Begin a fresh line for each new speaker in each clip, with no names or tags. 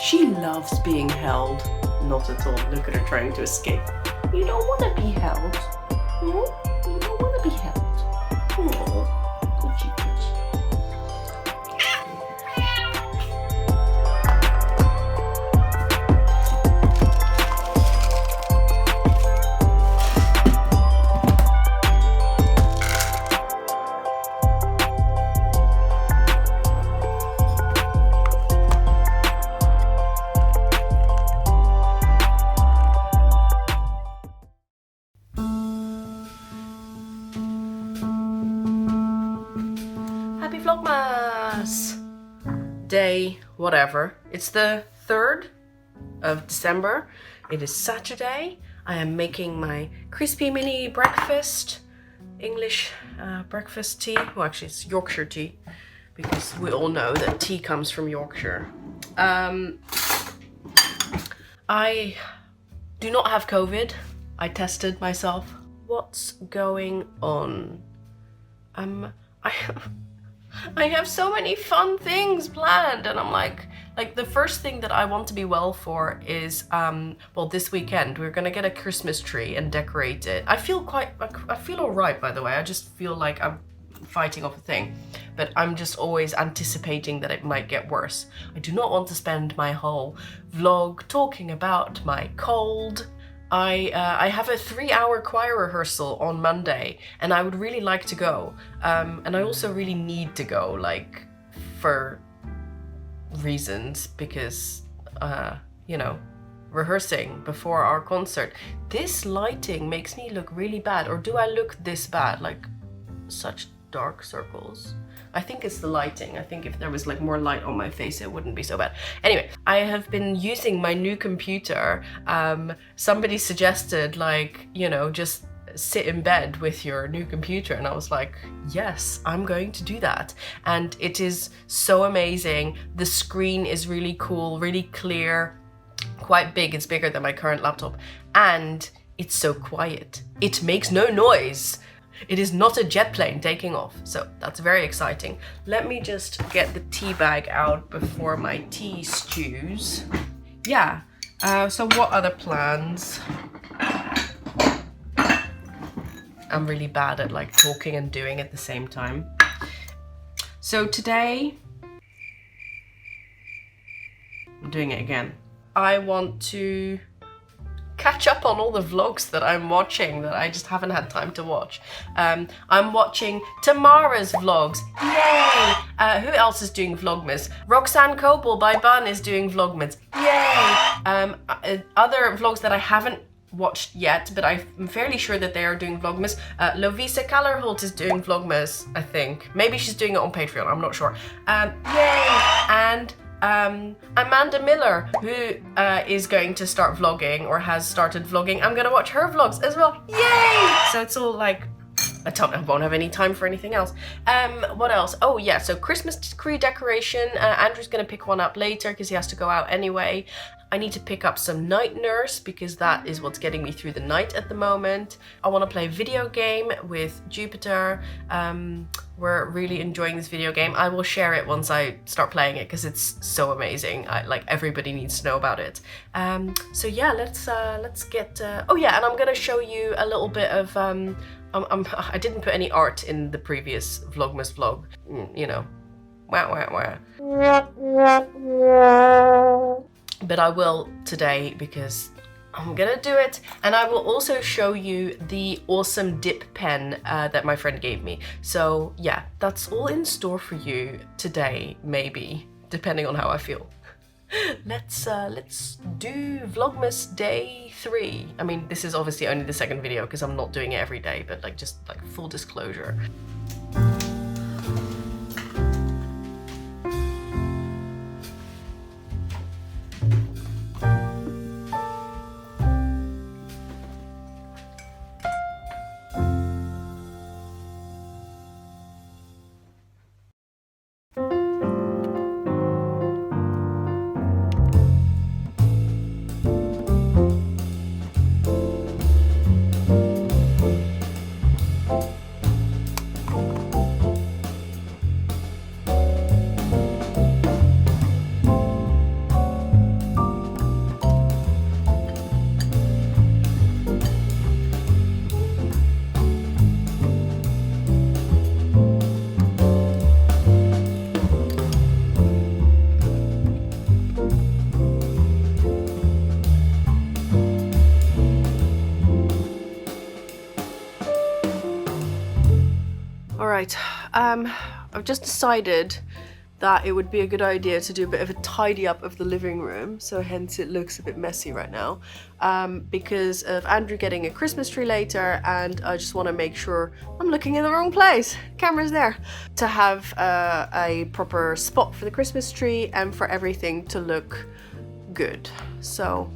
She loves being held. Not at all. Look at her trying to escape. You don't want to be held. Hmm? You don't want to be held. Oh, coochie coochie. Happy Vlogmas! Day, whatever. It's the 3rd of December. It is Saturday. I am making my crispy mini breakfast. English breakfast tea. Well, actually it's Yorkshire tea, because we all know that tea comes from Yorkshire. I do not have COVID. I tested myself. What's going on? I have so many fun things planned, and I'm like the first thing that I want to be well for is, well, this weekend we're gonna get a Christmas tree and decorate it. I feel alright, by the way. I just feel like I'm fighting off a thing, but I'm just always anticipating that it might get worse. I do not want to spend my whole vlog talking about my cold. I have a 3-hour choir rehearsal on Monday, and I would really like to go. And I also really need to go, like, for reasons, because, you know, rehearsing before our concert. This lighting makes me look really bad, or do I look this bad? Like, such dark circles. I think it's the lighting. I think if there was like more light on my face, it wouldn't be so bad. Anyway, I have been using my new computer. Somebody suggested, like, you know, just sit in bed with your new computer, and I was like, yes, I'm going to do that. And it is so amazing. The screen is really cool, really clear, quite big. It's bigger than my current laptop, and it's so quiet. It makes no noise. It is not a jet plane taking off, so that's very exciting. Let me just get the tea bag out before my tea stews. Yeah, so what other plans? I'm really bad at like talking and doing at the same time. So today, I'm doing it again. I want to catch up on all the vlogs that I'm watching that I just haven't had time to watch. I'm watching Tamara's vlogs. Yay! Who else is doing Vlogmas? Roxanne Coble by Bun is doing Vlogmas. Yay! Other vlogs that I haven't watched yet, but I'm fairly sure that they are doing Vlogmas. Lovisa Kallerholt is doing Vlogmas, I think. Maybe she's doing it on Patreon, I'm not sure. Yay! And Amanda Miller, who is going to start vlogging, or has started vlogging. I'm gonna watch her vlogs as well. Yay! So it's all like, I won't have any time for anything else. What else? Oh yeah, so Christmas tree decoration. Andrew's gonna pick one up later because he has to go out anyway. I need to pick up some Night Nurse because that is what's getting me through the night at the moment. I want to play a video game with Jupiter. We're really enjoying this video game. I will share it once I start playing it because it's so amazing. Like, everybody needs to know about it. So yeah, let's get. Oh yeah, and I'm gonna show you a little bit of. I didn't put any art in the previous Vlogmas vlog. You know, wah. But I will today because I'm gonna do it, and I will also show you the awesome dip pen that my friend gave me. So yeah, that's all in store for you today, maybe, depending on how I feel. Let's do Vlogmas day 3. I mean, this is obviously only the second video because I'm not doing it every day, but like, just like full disclosure. Right, I've just decided that it would be a good idea to do a bit of a tidy up of the living room, so hence it looks a bit messy right now, because of Andrew getting a Christmas tree later, and I just want to make sure I'm looking in the wrong place. Camera's there. To have a proper spot for the Christmas tree and for everything to look good. So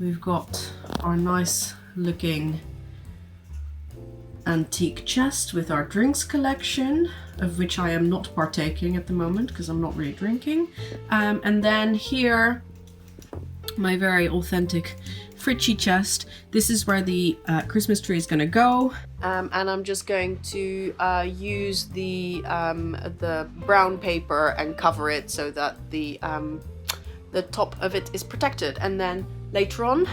we've got our nice looking antique chest with our drinks collection, of which I am not partaking at the moment because I'm not really drinking. And then here, my very authentic Fritschi chest. This is where the Christmas tree is gonna go. And I'm just going to use the brown paper and cover it so that the top of it is protected. And then later on,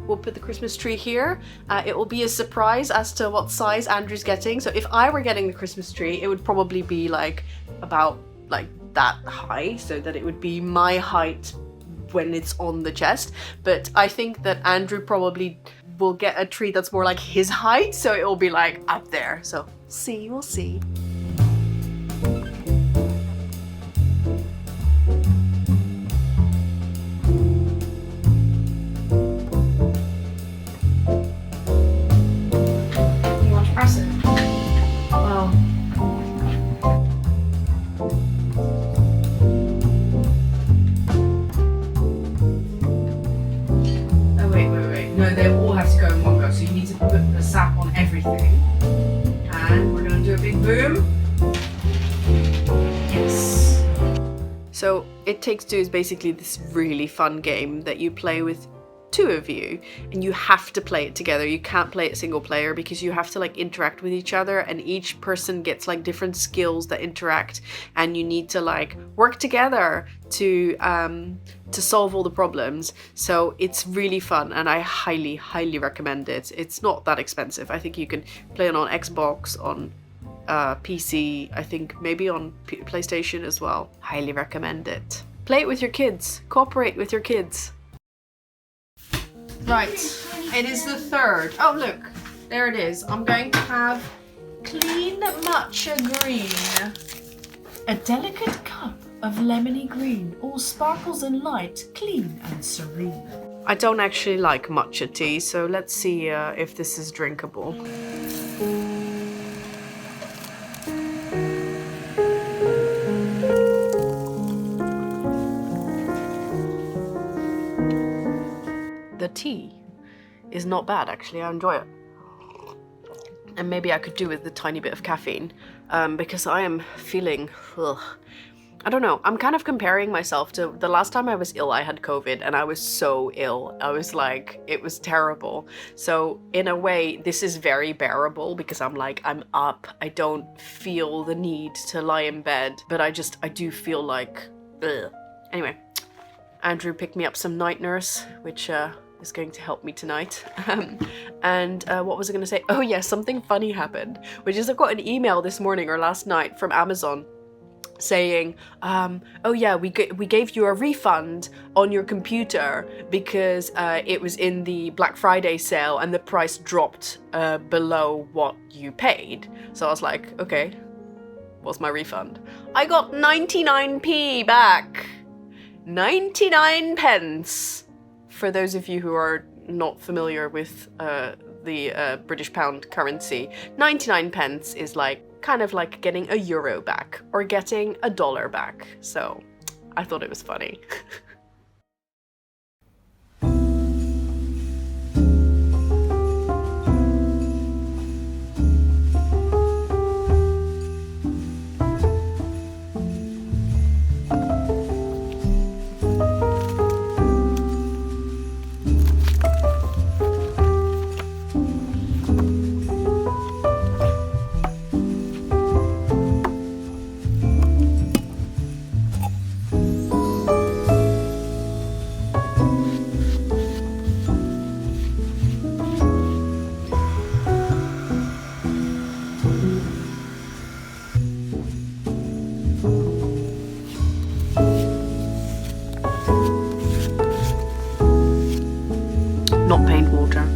we'll put the Christmas tree here. It will be a surprise as to what size Andrew's getting. So if I were getting the Christmas tree, it would probably be like about like that high, so that it would be my height when it's on the chest. But I think that Andrew probably will get a tree that's more like his height, so it will be like up there. So we'll see. So It Takes Two is basically this really fun game that you play with two of you, and you have to play it together. You can't play it single player because you have to like interact with each other, and each person gets like different skills that interact, and you need to like work together to solve all the problems. So it's really fun, and I highly recommend it. It's not that expensive. I think you can play it on Xbox, on PC, I think maybe on PlayStation as well. Highly recommend it. Play it with your kids. Cooperate with your kids. Right, it is the third. Oh look, there it is. I'm going to have clean matcha green. A delicate cup of lemony green, all sparkles and light, clean and serene. I don't actually like matcha tea, so let's see if this is drinkable. The tea is not bad, actually. I enjoy it. And maybe I could do with a tiny bit of caffeine, because I am feeling, I don't know, I'm kind of comparing myself to the last time I was ill. I had COVID and I was so ill. I was like, it was terrible. So in a way, this is very bearable because I'm like, I'm up. I don't feel the need to lie in bed, but I do feel like, ugh. Anyway, Andrew picked me up some night nurse, which is going to help me tonight. And what was I going to say? Oh yeah, something funny happened, which is I got an email this morning or last night from Amazon saying, oh yeah, we gave you a refund on your computer because it was in the Black Friday sale and the price dropped below what you paid. So I was like, okay, what's my refund? I got 99p back. 99 pence. For those of you who are not familiar with the British pound currency, 99 pence is like kind of like getting a euro back or getting a dollar back. So I thought it was funny. Not paint water.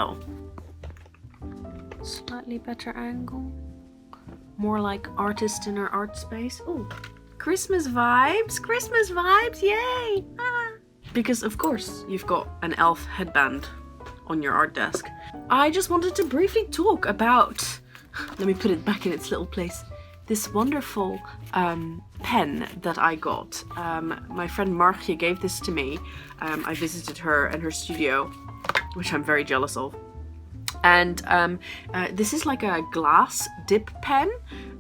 though. Slightly better angle. More like artist in her art space. Oh, Christmas vibes! Christmas vibes! Yay! Ah. Because of course you've got an elf headband on your art desk. I just wanted to briefly talk about, let me put it back in its little place, this wonderful pen that I got. My friend Margje gave this to me. I visited her and her studio, which I'm very jealous of. And this is like a glass dip pen,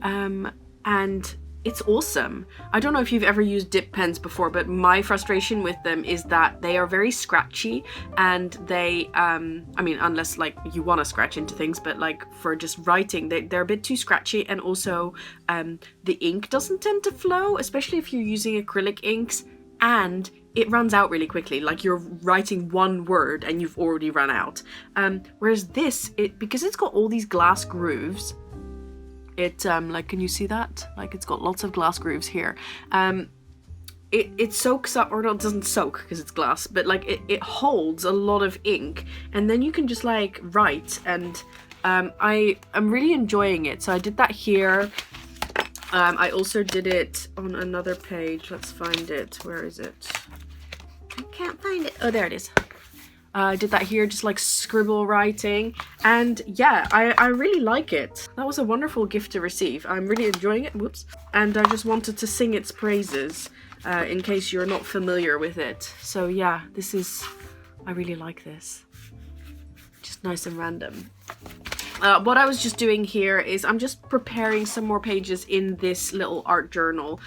and it's awesome. I don't know if you've ever used dip pens before, but my frustration with them is that they are very scratchy, and they, I mean, unless like you want to scratch into things, but like for just writing, they're a bit too scratchy, and also the ink doesn't tend to flow, especially if you're using acrylic inks, and it runs out really quickly. Like you're writing one word and you've already run out. Whereas this, because it's got all these glass grooves, it like, can you see that? Like it's got lots of glass grooves here. It soaks up, or no, it doesn't soak because it's glass, but like it holds a lot of ink, and then you can just like write, and I'm really enjoying it. So I did that here. I also did it on another page. Let's find it. Where is it? I can't find it. Oh, there it is. I did that here, just like scribble writing, and yeah, I really like it. That was a wonderful gift to receive. I'm really enjoying it. Whoops. And I just wanted to sing its praises in case you're not familiar with it. So yeah, I really like this. Just nice and random. What I was just doing here is I'm just preparing some more pages in this little art journal.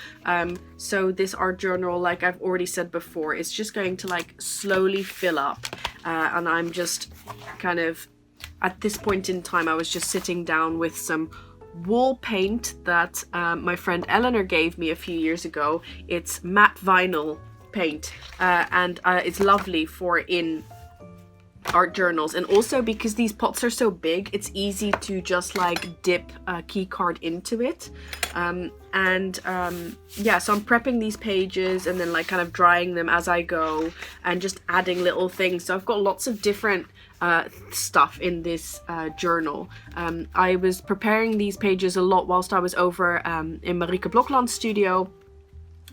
So this art journal, like I've already said before, is just going to like slowly fill up. And I'm just kind of, at this point in time, I was just sitting down with some wall paint that my friend Eleanor gave me a few years ago. It's matte vinyl paint, and it's lovely for in art journals, and also because these pots are so big, it's easy to just like dip a key card into it. Yeah, so I'm prepping these pages and then like kind of drying them as I go and just adding little things. So I've got lots of different stuff in this journal. I was preparing these pages a lot whilst I was over in Marieke Blokland's studio,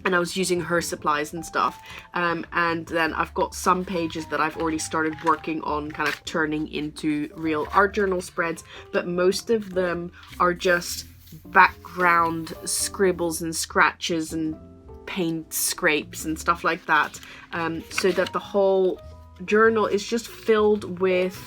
and I was using her supplies and stuff. And then I've got some pages that I've already started working on kind of turning into real art journal spreads, but most of them are just background scribbles and scratches and paint scrapes and stuff like that. So that the whole journal is just filled with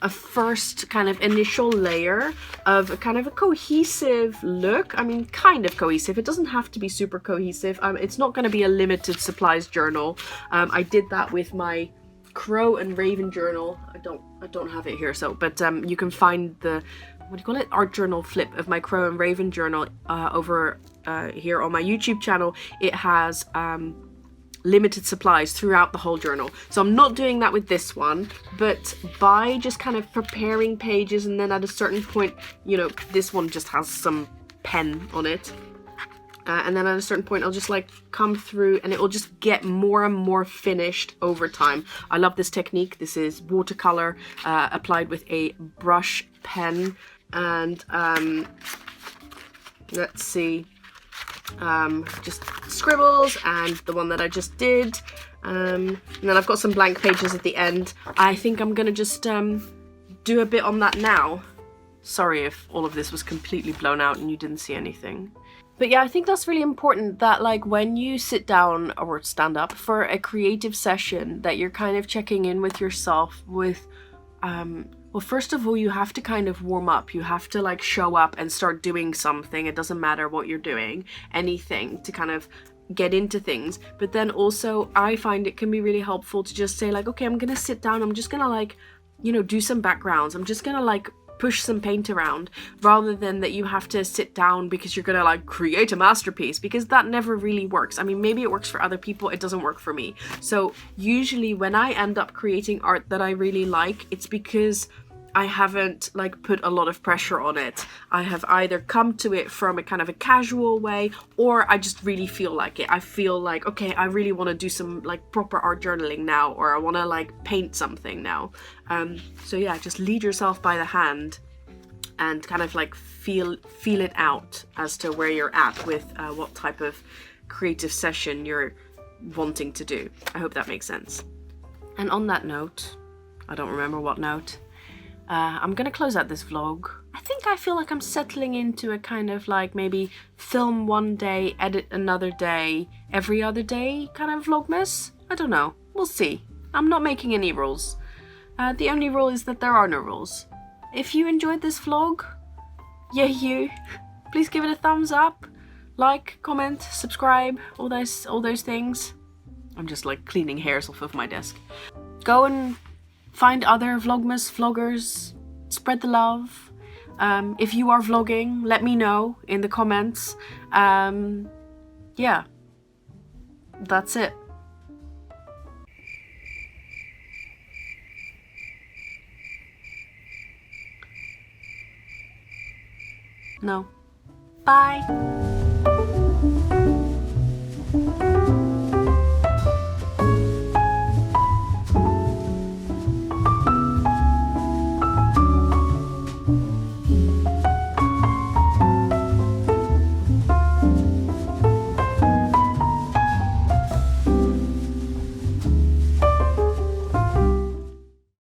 a first kind of initial layer of a kind of a cohesive look. I mean, kind of cohesive. It doesn't have to be super cohesive. It's not going to be a limited supplies journal. I did that with my crow and raven journal. I don't have it here, so, but you can find the, what do you call it, art journal flip of my crow and raven journal over here on my YouTube channel. It has limited supplies throughout the whole journal. So I'm not doing that with this one, but by just kind of preparing pages, and then at a certain point, you know, this one just has some pen on it. And then at a certain point, I'll just like come through and it will just get more and more finished over time. I love this technique. This is watercolor applied with a brush pen. And let's see. Just scribbles and the one that I just did, and then I've got some blank pages at the end. I think I'm gonna just do a bit on that now. Sorry if all of this was completely blown out and you didn't see anything. But yeah, I think that's really important, that like when you sit down or stand up for a creative session, that you're kind of checking in with yourself with well, first of all, you have to kind of warm up. You have to like show up and start doing something. It doesn't matter what you're doing, anything to kind of get into things. But then also I find it can be really helpful to just say like, okay, I'm gonna sit down. I'm just gonna like, you know, do some backgrounds. I'm just gonna like push some paint around, rather than that you have to sit down because you're gonna like create a masterpiece, because that never really works. I mean, maybe it works for other people, it doesn't work for me. So usually when I end up creating art that I really like, it's because I haven't like put a lot of pressure on it. I have either come to it from a kind of a casual way, or I just really feel like it. I feel like, okay, I really want to do some like proper art journaling now, or I want to like paint something now. So yeah, just lead yourself by the hand and kind of like feel it out as to where you're at with what type of creative session you're wanting to do. I hope that makes sense. And on that note, I don't remember what note, I'm gonna close out this vlog. I feel like I'm settling into a kind of like maybe film one day, edit another day, every other day kind of vlogmas. I don't know, we'll see. I'm not making any rules. The only rule is that there are no rules. If you enjoyed this vlog, please give it a thumbs up, like, comment, subscribe, all those things. I'm just like cleaning hairs off of my desk. Go and find other Vlogmas vloggers, spread the love. If you are vlogging, let me know in the comments. Yeah, that's it. No. Bye.